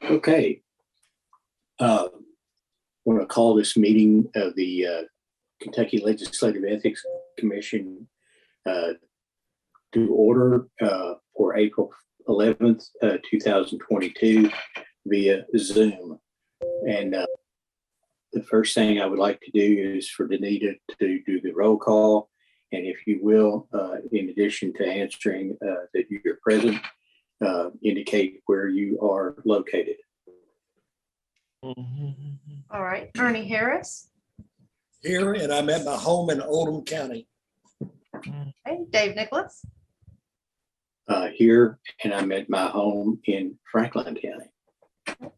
Okay. I want to call this meeting of the Kentucky Legislative Ethics Commission to order for April 11th, 2022 via Zoom. And the first thing I would like to do is for Danita to do the roll call. And if you will, in addition to answering that you're present, indicate where you are located. All right, Ernie Harris. Here, and I'm at my home in Oldham County. Okay, Dave Nicholas. Here, and I'm at my home in Franklin County.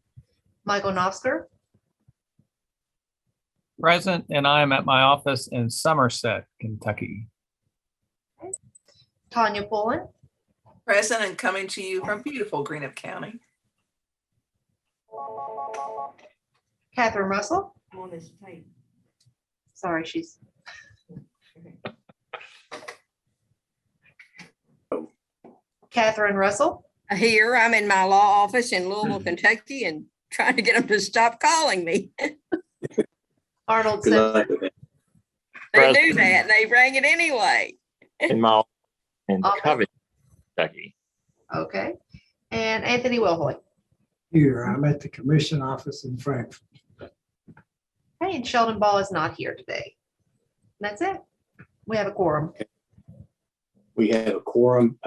Michael Nosker. Present, and I am at my office in Somerset, Kentucky. Okay. Tanya Pullen. Present and coming to you from beautiful Greenup County. Catherine Russell. Sorry, she's. Catherine Russell. Here, I'm in my law office in Louisville, Kentucky, and trying to get them to stop calling me. Arnold Good luck Simpson. with it. They do that. They rang it anyway. In Covey, Kentucky. Okay. And Anthony Wilhoy. Here, I'm at the commission office in Frankfurt. Okay, and Sheldon Ball is not here today. That's it. We have a quorum. We have a quorum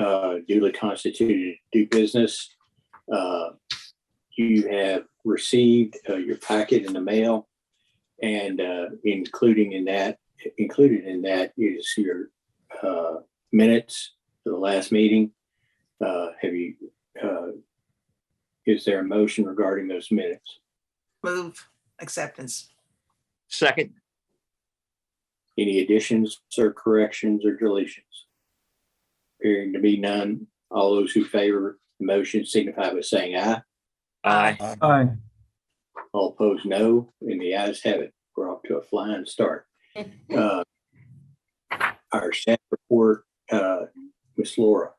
duly constituted to do business. You have received your packet in the mail, and included in that is your minutes for the last meeting. Is there a motion regarding those minutes? Move acceptance. Second. Any additions or corrections or deletions? Appearing to be none, all those who favor the motion signify by saying aye. Aye. Aye. All opposed, no, and the ayes have it. We're off to a flying start. Our staff report, Ms. Laura.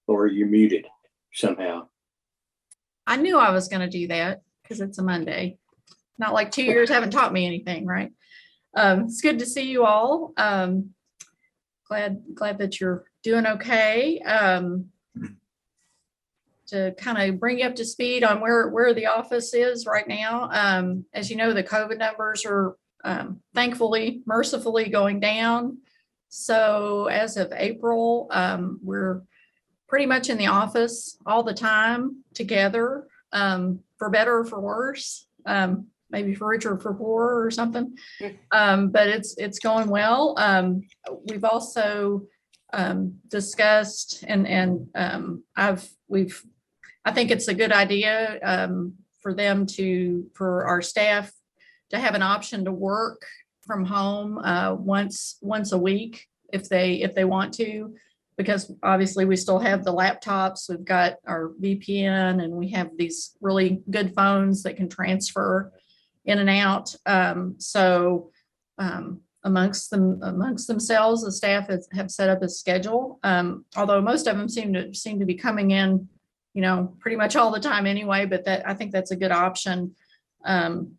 Laura, you're muted somehow. I knew I was going to do that because it's a Monday. Not like 2 years haven't taught me anything, right? It's good to see you all. Glad that you're doing okay. To kind of bring you up to speed on where the office is right now. As you know, the COVID numbers are thankfully, mercifully going down. So as of April, we're pretty much in the office all the time together, for better or for worse, maybe for richer or for poorer or something. But it's going well. We've also discussed I think it's a good idea for our staff to have an option to work from home once a week if they want to, because obviously we still have the laptops, we've got our VPN, and we have these really good phones that can transfer in and out. So amongst themselves, the staff have set up a schedule. Although most of them seem to be coming in, pretty much all the time anyway, but I think that's a good option. And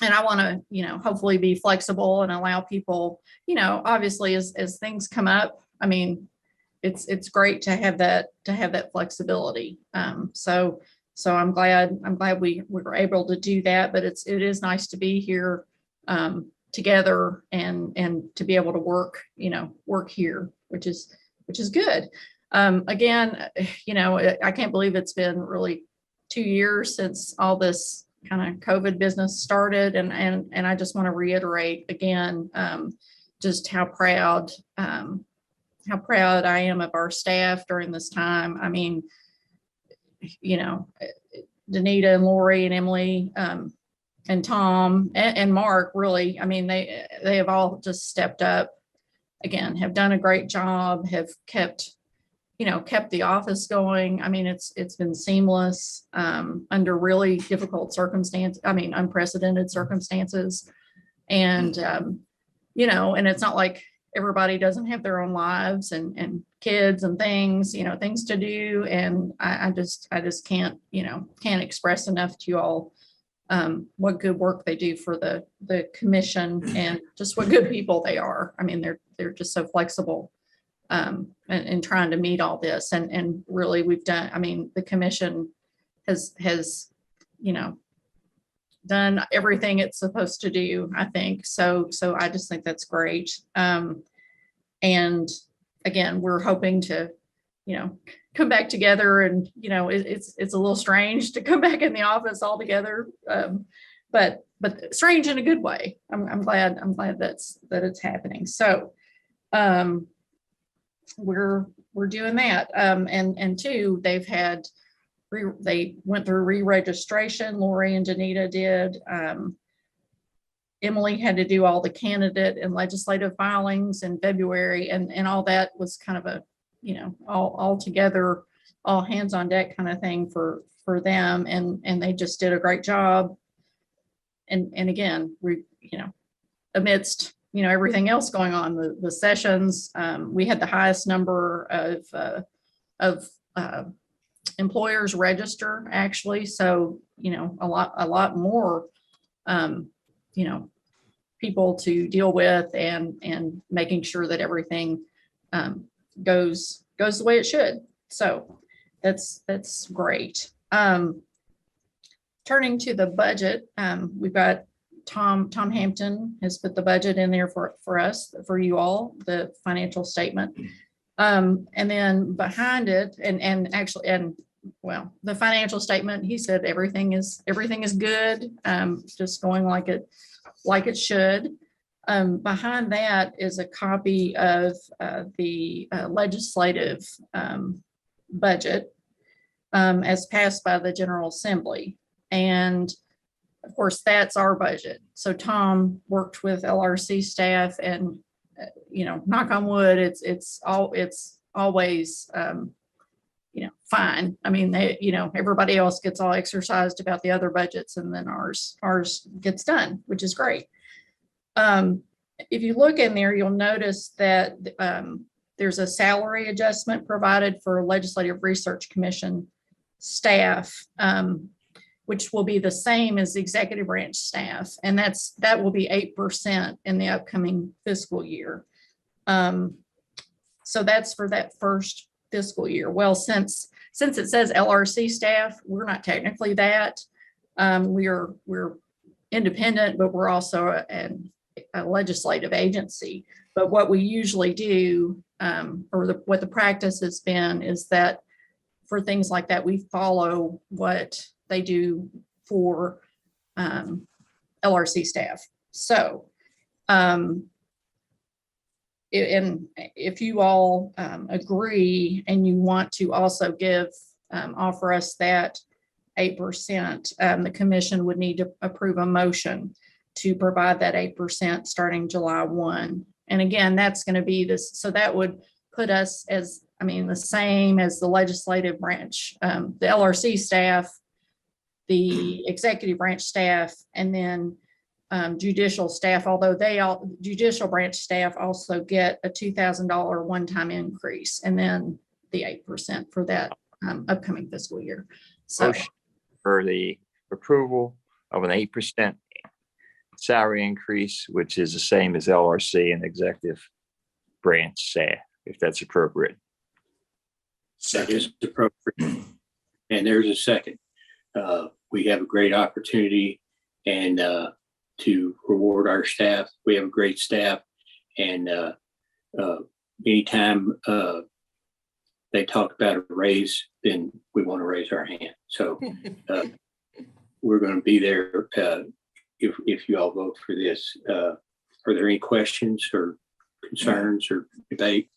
I want to, hopefully be flexible and allow people, obviously as things come up, I mean, it's great to have that flexibility. So I'm glad we were able to do that, but it is nice to be here together and to be able to work here, which is good. Again, I can't believe it's been really 2 years since all this kind of COVID business started. And I just want to reiterate again, just how proud I am of our staff during this time. I mean, Danita and Lori and Emily, and Tom and Mark, really, I mean, they have all just stepped up again, have done a great job, have kept the office going. I mean, it's been seamless under really difficult circumstances. I mean, unprecedented circumstances. And, and it's not like everybody doesn't have their own lives and kids and things, things to do. And I just can't, can't express enough to you all what good work they do for the commission and just what good people they are. I mean, they're just so flexible and trying to meet all this. And really we've done, I mean, the commission has, done everything it's supposed to do, I think. So I just think that's great. And again, we're hoping to, come back together and, it's a little strange to come back in the office all together. But strange in a good way. I'm glad that it's happening. So we're doing that. And two, they went through re-registration. Lori and Danita did. Emily had to do all the candidate and legislative filings in February, and all that was kind of a, all together, all hands on deck kind of thing for them. And they just did a great job. And again, we, amidst, everything else going on, the sessions, we had the highest number of employers register actually. So, a lot more, people to deal with and making sure that everything goes the way it should. So that's great. Turning to the budget, we've got Tom Hampton has put the budget in there for us, for you all, the financial statement. And then behind it, the financial statement, he said everything is good, just going like it should. Behind that is a copy of the legislative budget as passed by the General Assembly. And of course, that's our budget. So Tom worked with LRC staff and, knock on wood, it's always, fine. I mean, everybody else gets all exercised about the other budgets, and then ours gets done, which is great. If you look in there, you'll notice that there's a salary adjustment provided for Legislative Research Commission staff, which will be the same as the executive branch staff. And that will be 8% in the upcoming fiscal year. So that's for that first fiscal year. Well, since it says LRC staff, we're not technically that. We're independent, but we're also a legislative agency. But what we usually do, what the practice has been, is that for things like that, we follow what they do for LRC staff. So, and if you all agree and you want to also offer us that 8%, the commission would need to approve a motion to provide that 8% starting July 1. And again, that's going to be this. So that would put us the same as the legislative branch, the LRC staff, the executive branch staff, and then judicial staff, although judicial branch staff also get a $2,000 one-time increase, and then the 8% for that upcoming fiscal year. So Motion for the approval of an 8% salary increase, which is the same as LRC and executive branch staff, if that's appropriate. That is appropriate. And there's a second. We have a great opportunity and to reward our staff. We have a great staff, and anytime they talk about a raise, then we want to raise our hand. So we're going to be there if you all vote for this. Are there any questions or concerns or debate?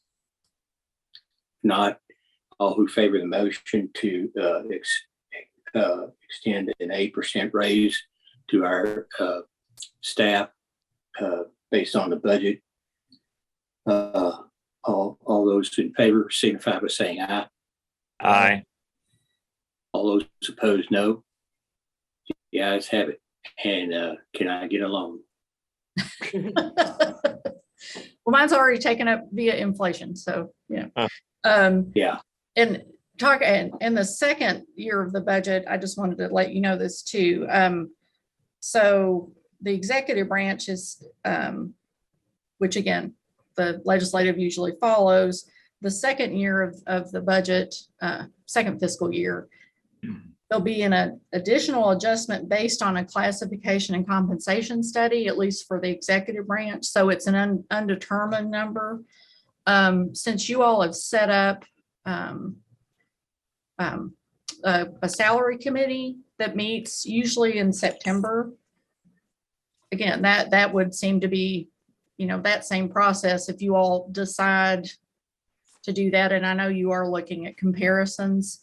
Not. All who favor the motion to extend an 8% raise to our staff based on the budget. All those in favor signify by saying aye. Aye. All those opposed, no. The ayes have it. And can I get a loan? Well, mine's already taken up via inflation, so, yeah. Huh. Yeah, And talk, and in the second year of the budget, I just wanted to let you know this too. So the executive branch is, which again, the legislative usually follows, the second year of the budget, second fiscal year, there'll be an additional adjustment based on a classification and compensation study, at least for the executive branch. So it's an undetermined number. Since you all have set up a salary committee that meets usually in September, again, that would seem to be, that same process if you all decide to do that. And I know you are looking at comparisons.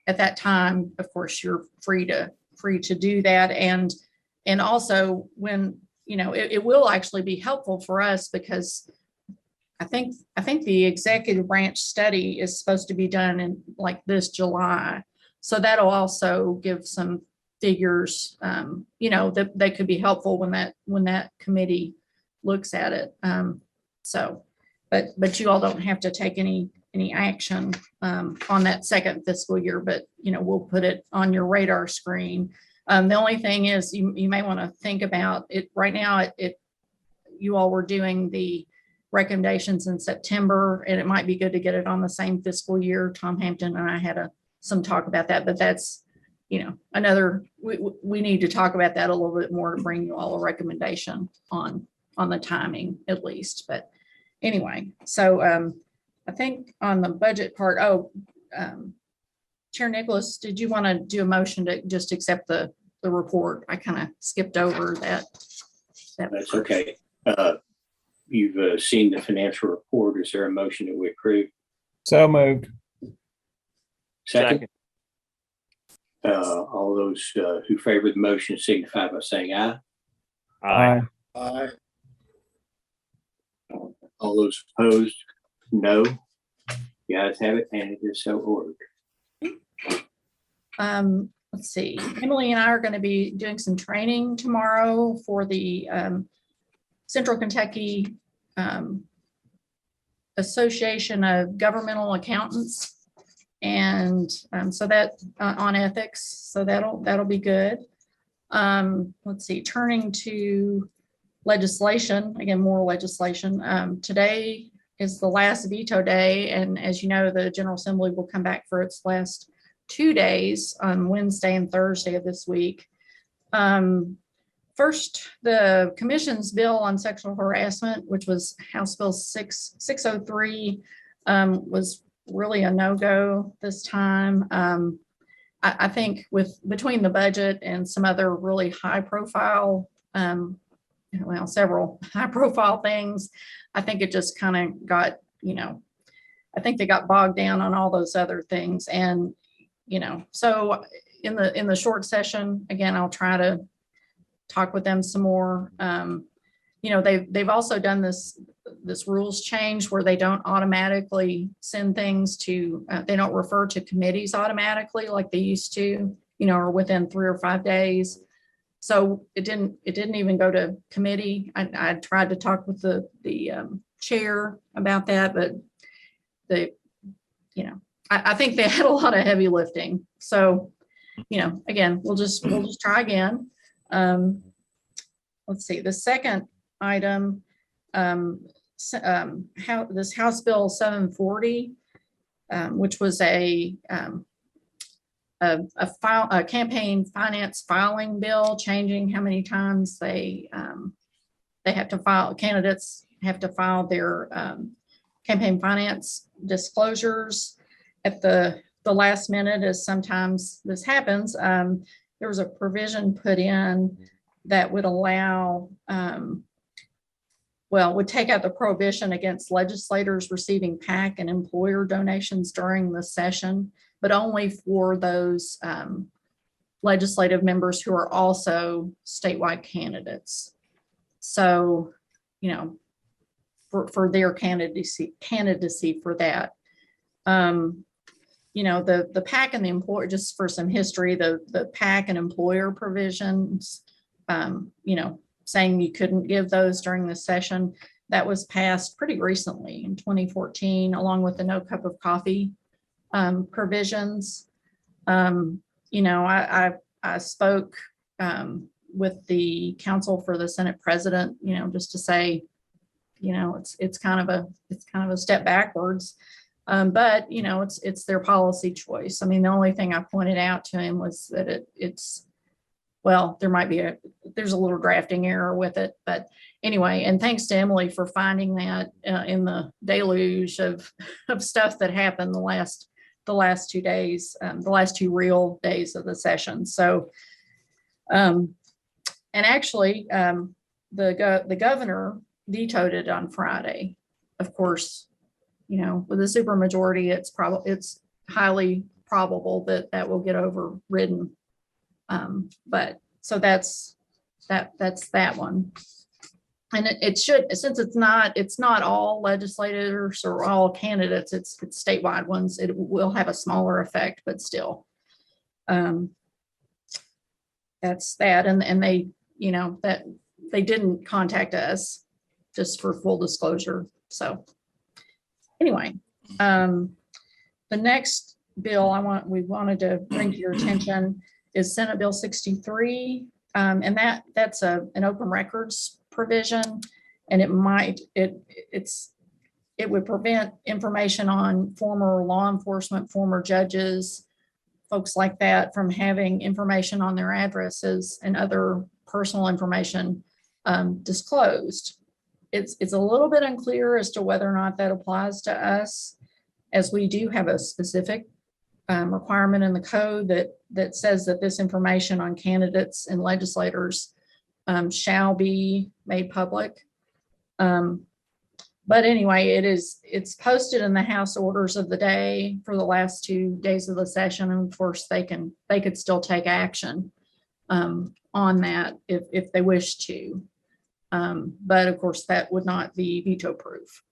At that time, of course, you're free to do that. And also when, it will actually be helpful for us because I think the executive branch study is supposed to be done in like this July. So that'll also give some figures, that they could be helpful when that committee looks at it. But you all don't have to take any action on that second fiscal year, but we'll put it on your radar screen. The only thing is you may want to think about it right now. You all were doing the recommendations in September, and it might be good to get it on the same fiscal year. Tom Hampton and I had some talk about that, but that's we need to talk about that a little bit more to bring you all a recommendation on the timing at least. But anyway, so I think on the budget part, Chair Nicholas, did you want to do a motion to just accept the report? I kind of skipped over that. that's okay. You've seen the financial report. Is there a motion that we approve? So moved. Second. All those who favor the motion signify by saying aye. Aye. Aye. All those opposed, no. The ayes have it, and it is so ordered. Let's see. Emily and I are going to be doing some training tomorrow for the Central Kentucky Association of Governmental Accountants. And so that on ethics, so that'll be good. Let's see, turning to legislation, again, more legislation. Today is the last veto day. And as you know, the General Assembly will come back for its last 2 days on Wednesday and Thursday of this week. First, the Commission's bill on sexual harassment, which was House Bill 603, was really a no-go this time. I think between the budget and some other really high-profile, several high-profile things, I think it just kind of got, I think they got bogged down on all those other things. And, so in the short session, again, I'll try to talk with them some more. They've also done this rules change where they don't automatically send things to, they don't refer to committees automatically like they used to, or within 3 or 5 days. So it didn't even go to committee. I tried to talk with the chair about that, but I think they had a lot of heavy lifting. So, again, we'll just try again. Let's see, the second item, this House Bill 740, which was a campaign finance filing bill, changing how many times they have to file, candidates have to file their campaign finance disclosures at the last minute, as sometimes this happens. There was a provision put in that would allow, would take out the prohibition against legislators receiving PAC and employer donations during the session, but only for those legislative members who are also statewide candidates. So, for their candidacy for that. The PAC and the employer, just for some history, the PAC and employer provisions, saying you couldn't give those during the session. That was passed pretty recently in 2014, along with the no cup of coffee provisions. I spoke with the counsel for the Senate president, just to say, it's kind of a step backwards. But it's their policy choice. I mean, the only thing I pointed out to him was that there's a little drafting error with it, but anyway, and thanks to Emily for finding that in the deluge of stuff that happened the last 2 days, the last 2 real days of the session. So, and actually, the governor vetoed it on Friday. Of course, with a supermajority, it's highly probable that will get overridden. But so that's that one. And it should, since it's not all legislators or all candidates, it's statewide ones, it will have a smaller effect, but still. That's that. And they, that they didn't contact us, just for full disclosure. So anyway, the next bill we wanted to bring to your attention is Senate Bill 63. And that's an open records provision, and it would prevent information on former law enforcement, former judges, folks like that, from having information on their addresses and other personal information disclosed. It's a little bit unclear as to whether or not that applies to us, as we do have a specific requirement in the code that says that this information on candidates and legislators shall be made public. But anyway, it's posted in the House orders of the day for the last 2 days of the session. And of course, they could still take action on that if they wish to. But of course, that would not be veto proof,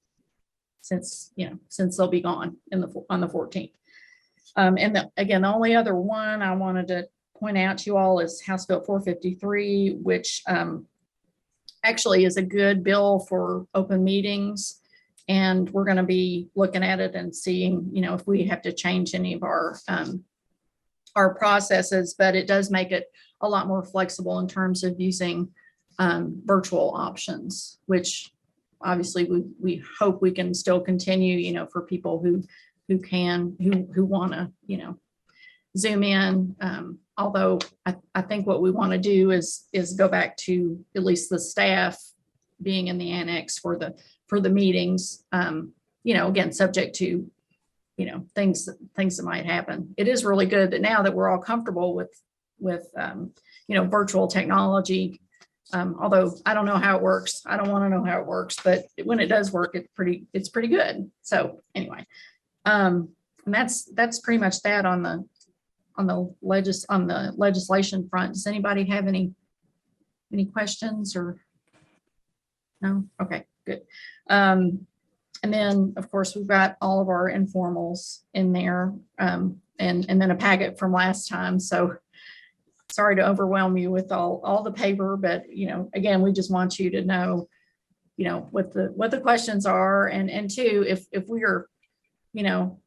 since they'll be gone on the 14th. And again, the only other one I wanted to point out to you all is House Bill 453, which actually is a good bill for open meetings. And we're going to be looking at it and seeing, if we have to change any of our processes, but it does make it a lot more flexible in terms of using virtual options, which obviously we hope we can still continue, for people who want to, Zoom in. Although I think what we want to do is go back to at least the staff being in the annex for the meetings, again, subject to, things that might happen. It is really good that now that we're all comfortable with virtual technology, although I don't know how it works. I don't want to know how it works, but when it does work, it's pretty good. So anyway, and that's pretty much that on the legislation front. Does anybody have any questions or no? Okay, good. And then of course we've got all of our informals in there, and then a packet from last time. So sorry to overwhelm you with all the paper, but again, we just want you to know, what the questions are, and two, if we are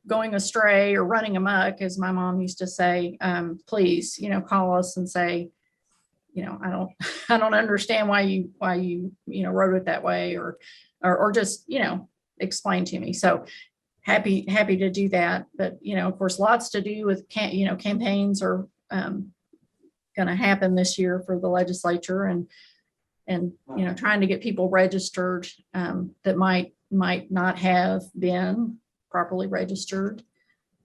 going astray or running amok, as my mom used to say, please, call us and say, I don't understand why you wrote it that way, or just, explain to me. So happy to do that. But, of course, lots to do with, campaigns are going to happen this year for the legislature, and trying to get people registered that might not have been properly registered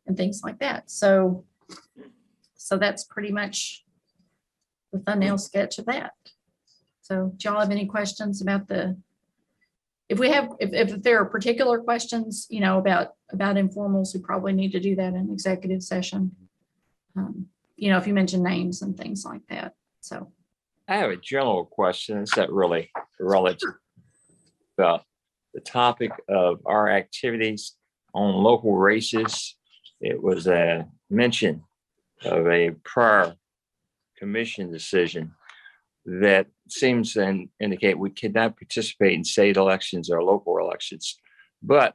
and things like that. So that's pretty much the thumbnail sketch of that. So do y'all have any questions about if there are particular questions, about informals, we probably need to do that in executive session. If you mention names and things like that. So I have a general question. It's not really relative about the topic of our activities on local races. It was a mention of a prior commission decision that seems to indicate we cannot participate in state elections or local elections. But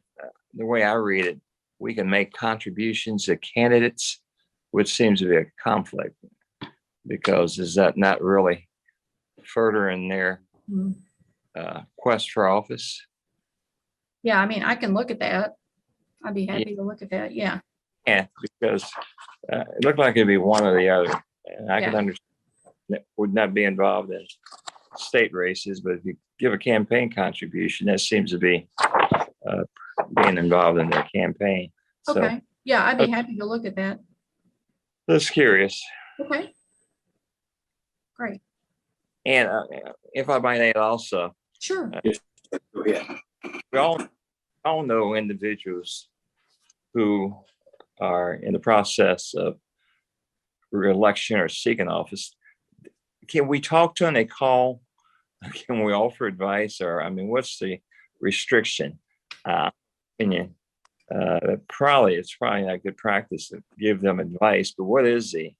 the way I read it, we can make contributions to candidates, which seems to be a conflict, because is that not really furthering their Mhm. quest for office? Yeah, I mean, I can look at that. I'd be happy to look at that. Yeah. Yeah, because it looked like it'd be one or the other. And I can Yeah. understand that would not be involved in state races, but if you give a campaign contribution, that seems to be being involved in their campaign. So Okay. Yeah, I'd be happy to look at that. just curious. Okay. Great. And if I might add also, Sure. Go ahead. we all know individuals who are in the process of re-election or seeking office. Can we talk to them? They call. Can we offer advice, or I mean, what's the restriction? Opinion. It's probably not good practice to give them advice. But what is it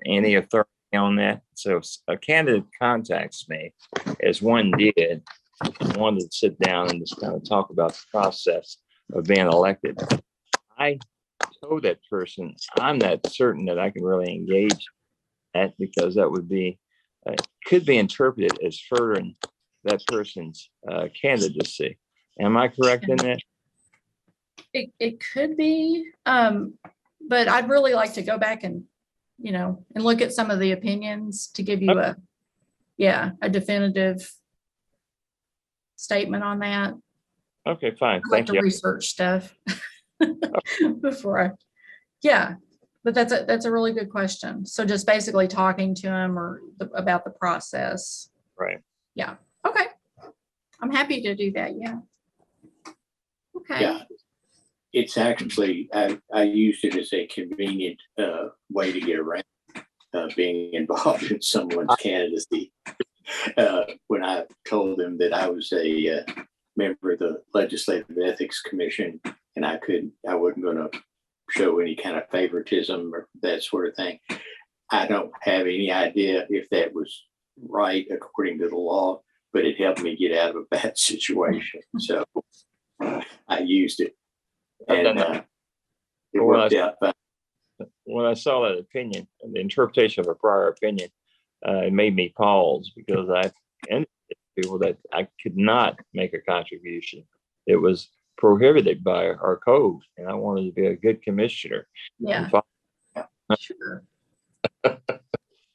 any authority on that? So if a candidate contacts me, as one did, wanted to sit down and just kind of talk about the process of being elected. I told that person I'm not certain that I can really engage that, because that would be could be interpreted as furthering that person's candidacy. Am I correct in that? It could be, but I'd really like to go back and, and look at some of the opinions to give you a definitive statement on that. Okay, fine. I like Thank to you. research stuff before but that's a really good question. So just basically talking to him about the process. Right. Yeah. Okay. I'm happy to do that. Yeah. Okay. Yeah. It's actually, I used it as a convenient way to get around being involved in someone's candidacy. When I told them that I was a member of the Legislative Ethics Commission, and I wasn't going to show any kind of favoritism or that sort of thing. I don't have any idea if that was right according to the law, but it helped me get out of a bad situation. So I used it, and it worked out fine. When I saw that opinion, the interpretation of a prior opinion, it made me pause, because I ended people that I could not make a contribution. It was prohibited by our code, and I wanted to be a good commissioner. Yeah. Sure.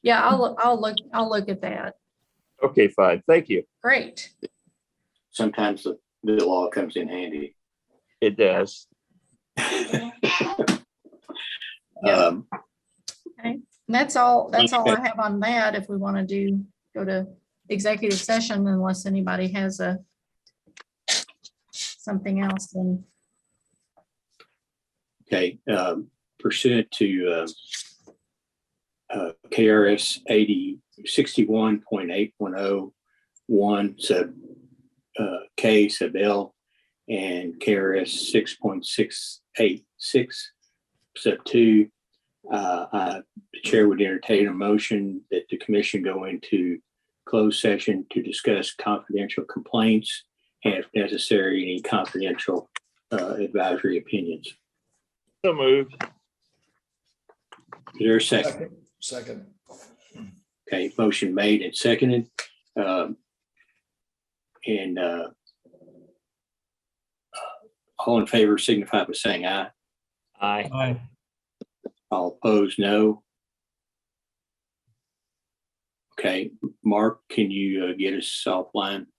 Yeah, I'll look at that. Okay, fine. Thank you. Great. Sometimes the law comes in handy. It does. Yeah. Okay. And that's all I have on that. If we want to go to executive session, unless anybody has something else, then. Okay, pursuant to KRS 61.8101 sub K sub L and KRS 6.686 sub 2, the chair would entertain a motion that the commission go into closed session to discuss confidential complaints and, if necessary, any confidential advisory opinions. So moved. Is there a second? Second. Okay, motion made and seconded. All in favor signify by saying aye. Aye. Aye. All opposed, no. Okay, Mark, can you get us offline?